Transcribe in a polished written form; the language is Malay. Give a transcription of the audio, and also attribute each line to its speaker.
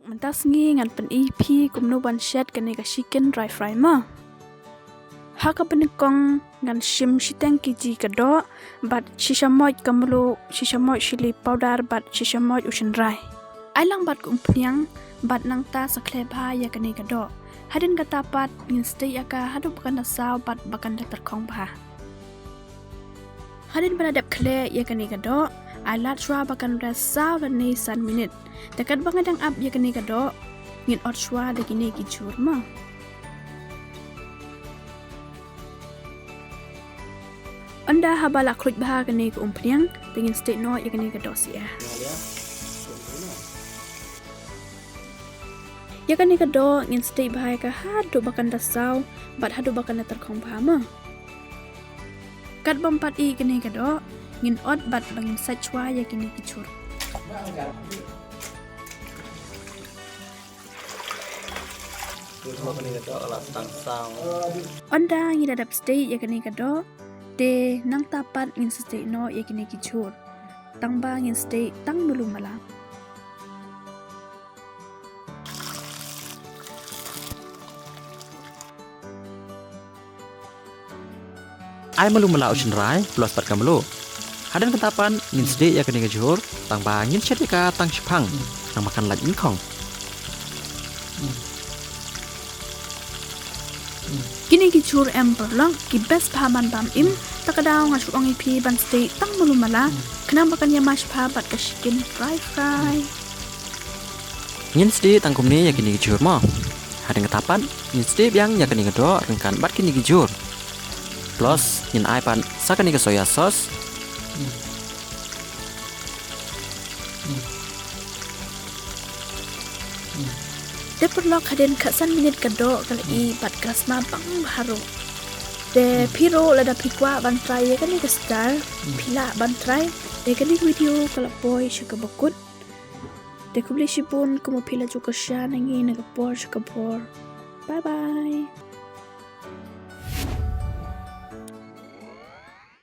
Speaker 1: Mentas ngi ngan pen EP kumno ban shet kan ga chicken dry fry ma. Haka penikong ngan shim shiteng kiji kado bat shishamoy kamlo shishamoy chili powder bat shishamoy ushin dry. Ailang bat kumpiang bat nang ta sakle bha ya kan kado. Hadin kata pat ngin stay aka hadu bakan saw bat bakan terkong bha. Hadin banadap kle ya kan kado. Alat shwa bakan saw dan ni san minute. Dekat bangadang up ya kan kado. Ngin ot shwa de gini gijur ma. Anda habala klik bah kan ke umpriang dengan state no ya kan kado sia. Ya kan kado ngin state bah ka hadu bakan saw bat hadu bakan terkong bah ma. Kat bompat I kan kado ngin ot bat bangin sachwa ya kini kicur. Onda ngi dadap stay ya kini kado de nang tapat ngin stay no ya kini kicur. Tang ba ngin stay tang belum malam.
Speaker 2: Ai malu mala ushin rai plus pat kamlu. Hadan ketapan ngin sedek ya kini kejur, tang bangin syadika tang shipang, nang makan laj inkong.
Speaker 1: Kini kicur emperlong ki best paman bam im takadaw nga shukong ipi ban stay tang malu mala kenang makan ya mas pa bat ka chicken fry.
Speaker 2: Ngin sedek tang kumni ya kini kejur mo. Hadan ketapan ngin sedek yang ya kini kedo rengkan bat kini kejur. Plus ngin ai pan sakani ke soya sauce.
Speaker 1: De perlok haden kasan minit kado kali bat krasma bang baharu. De piro lada pikwa ban try ya kani star pila ban try de kani video kala boy syaka bakut. De kubli shipun kumu pila juga sya nangi naga por syaka por. Bye bye.